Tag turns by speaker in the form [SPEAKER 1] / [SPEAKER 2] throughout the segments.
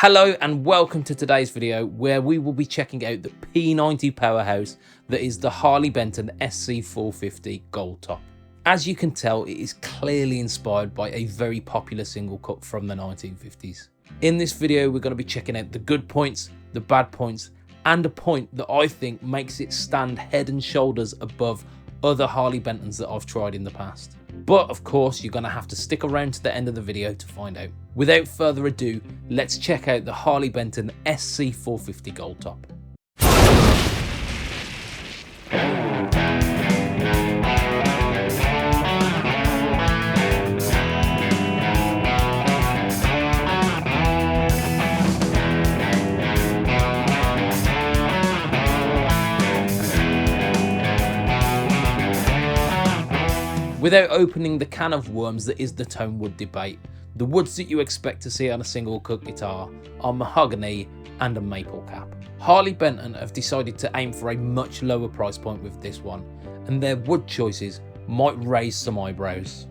[SPEAKER 1] Hello and welcome to today's video where we will be checking out the P90 powerhouse that is the Harley Benton SC450 Goldtop. As you can tell, it is clearly inspired by a very popular single cut from the 1950s. In this video we're going to be checking out the good points, the bad points, and a point that I think makes it stand head and shoulders above other Harley Bentons that I've tried in the past. But of course, you're going to have to stick around to the end of the video to find out. Without further ado, let's check out the Harley Benton SC450 Goldtop. Without opening the can of worms that is the tone wood debate, the woods that you expect to see on a single cut guitar are mahogany and a maple cap. Harley Benton have decided to aim for a much lower price point with this one, and their wood choices might raise some eyebrows.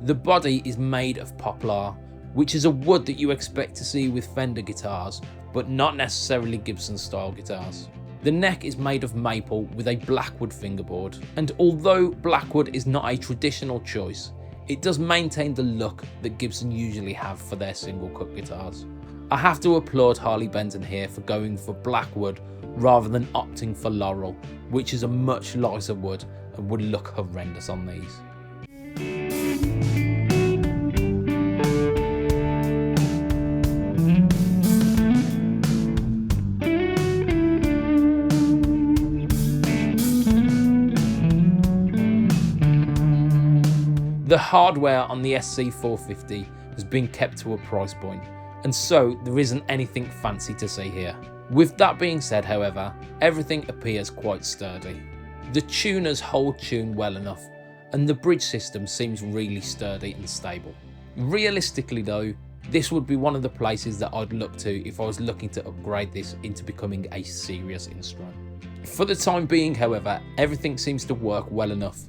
[SPEAKER 1] The body is made of poplar, which is a wood that you expect to see with Fender guitars, but not necessarily Gibson style guitars. The neck is made of maple with a blackwood fingerboard, and although blackwood is not a traditional choice, it does maintain the look that Gibson usually have for their single cut guitars. I have to applaud Harley Benton here for going for blackwood rather than opting for laurel, which is a much lighter wood and would look horrendous on these. The hardware on the SC450 has been kept to a price point, and so there isn't anything fancy to see here. With that being said, however, everything appears quite sturdy. The tuners hold tune well enough, and the bridge system seems really sturdy and stable. Realistically though, this would be one of the places that I'd look to if I was looking to upgrade this into becoming a serious instrument. For the time being, however, everything seems to work well enough.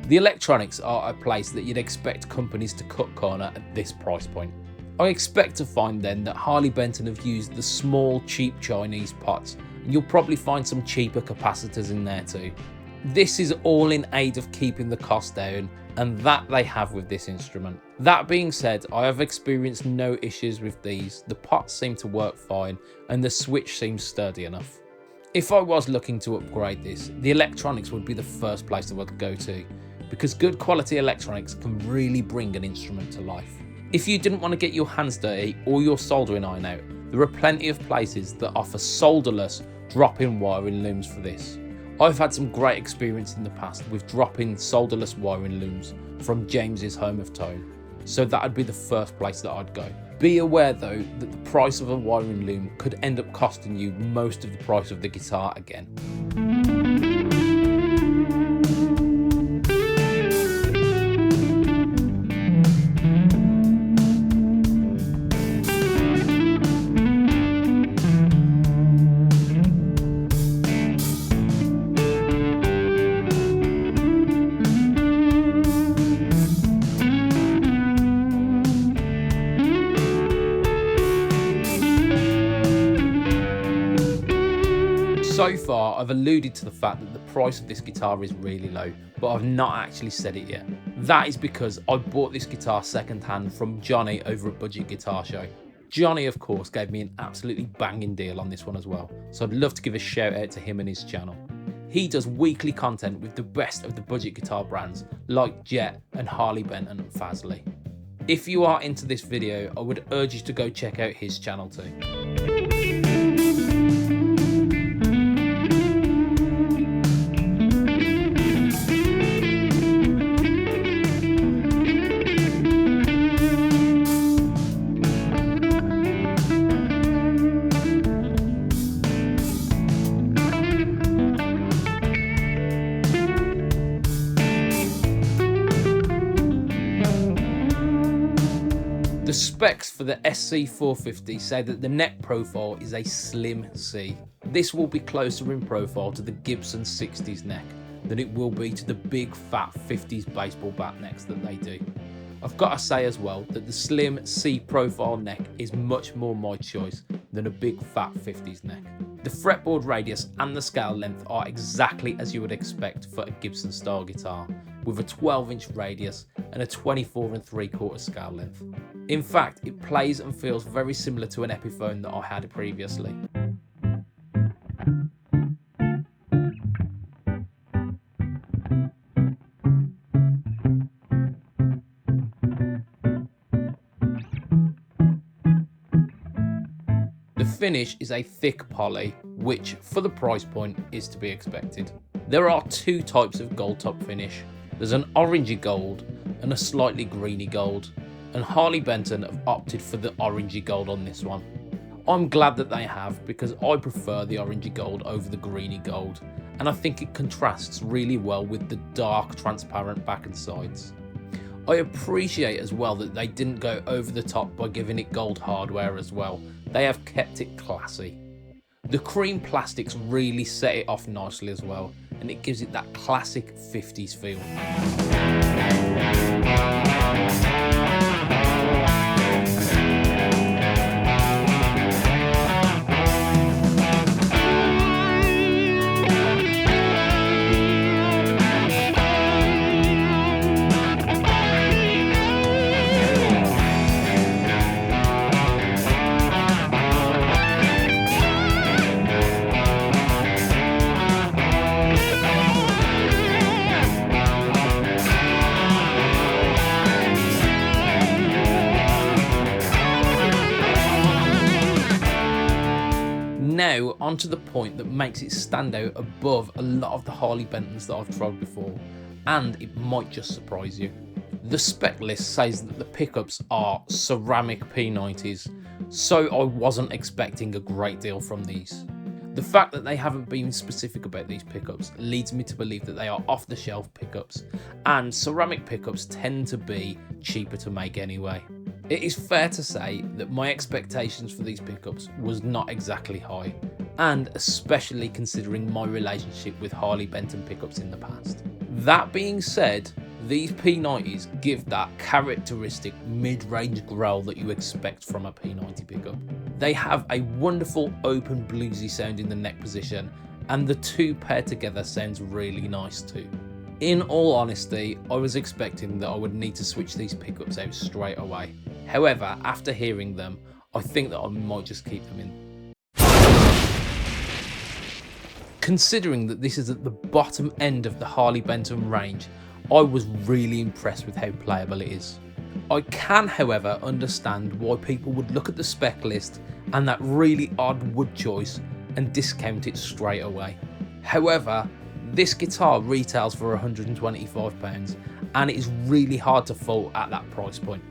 [SPEAKER 1] The electronics are a place that you'd expect companies to cut corner at this price point. I expect to find then that Harley Benton have used the small cheap Chinese pots, and you'll probably find some cheaper capacitors in there too. This is all in aid of keeping the cost down, and that they have with this instrument. That being said, I have experienced no issues with these. The pots seem to work fine and the switch seems sturdy enough. If I was looking to upgrade this, the electronics would be the first place I would go to, because good quality electronics can really bring an instrument to life. If you didn't want to get your hands dirty or your soldering iron out, there are plenty of places that offer solderless drop-in wiring looms for this. I've had some great experience in the past with drop-in solderless wiring looms from James's Home of Tone, so that would be the first place that I'd go. Be aware though that the price of a wiring loom could end up costing you most of the price of the guitar again. So far, I've alluded to the fact that the price of this guitar is really low, but I've not actually said it yet. That is because I bought this guitar second-hand from Johnny over at Budget Guitar Show. Johnny, of course, gave me an absolutely banging deal on this one as well, so I'd love to give a shout out to him and his channel. He does weekly content with the best of the budget guitar brands like Jet and Harley Benton and Fazley. If you are into this video, I would urge you to go check out his channel too. specs for the SC450 say that the neck profile is a slim C. This will be closer in profile to the Gibson 60s neck than it will be to the big fat 50s baseball bat necks that they do. I've got to say as well that the slim C profile neck is much more my choice than a big fat 50s neck. The fretboard radius and the scale length are exactly as you would expect for a Gibson style guitar, with a 12-inch radius and a 24 3/4 scale length. In fact, it plays and feels very similar to an Epiphone that I had previously. The finish is a thick poly, which for the price point is to be expected. There are two types of Goldtop finish. There's an orangey gold and a slightly greeny gold, and Harley Benton have opted for the orangey gold on this one. I'm glad that they have, because I prefer the orangey gold over the greeny gold, and I think it contrasts really well with the dark transparent back and sides. I appreciate as well that they didn't go over the top by giving it gold hardware as well. They have kept it classy. The cream plastics really set it off nicely as well, and it gives it that classic 50s feel. Now onto the point that makes it stand out above a lot of the Harley Bentons that I've tried before, and it might just surprise you. The spec list says that the pickups are ceramic P90s, so I wasn't expecting a great deal from these. The fact that they haven't been specific about these pickups leads me to believe that they are off-the-shelf pickups, and ceramic pickups tend to be cheaper to make anyway. It is fair to say that my expectations for these pickups was not exactly high, and especially considering my relationship with Harley Benton pickups in the past. That being said, these P90s give that characteristic mid-range growl that you expect from a P90 pickup. They have a wonderful open bluesy sound in the neck position, and the two paired together sounds really nice too. In all honesty, I was expecting that I would need to switch these pickups out straight away. However, after hearing them, I think that I might just keep them in. Considering that this is at the bottom end of the Harley Benton range, I was really impressed with how playable it is. I can, however, understand why people would look at the spec list and that really odd wood choice and discount it straight away. However, this guitar retails for £125 and it is really hard to fault at that price point.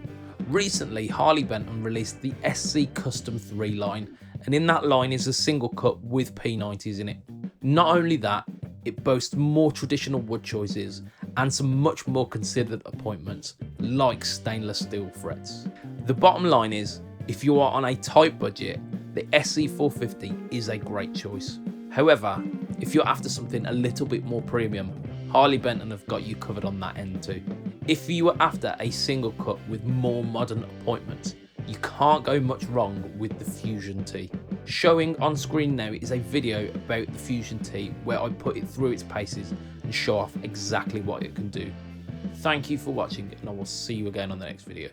[SPEAKER 1] Recently, Harley Benton released the SC Custom 3 line, and in that line is a single cut with P90s in it. Not only that, it boasts more traditional wood choices and some much more considered appointments, like stainless steel frets. The bottom line is, if you are on a tight budget, the SC450 is a great choice. However, if you're after something a little bit more premium, Harley Benton have got you covered on that end too. If you were after a single cut with more modern appointments, you can't go much wrong with the Fusion T. Showing on screen now is a video about the Fusion T where I put it through its paces and show off exactly what it can do. Thank you for watching, and I will see you again on the next video.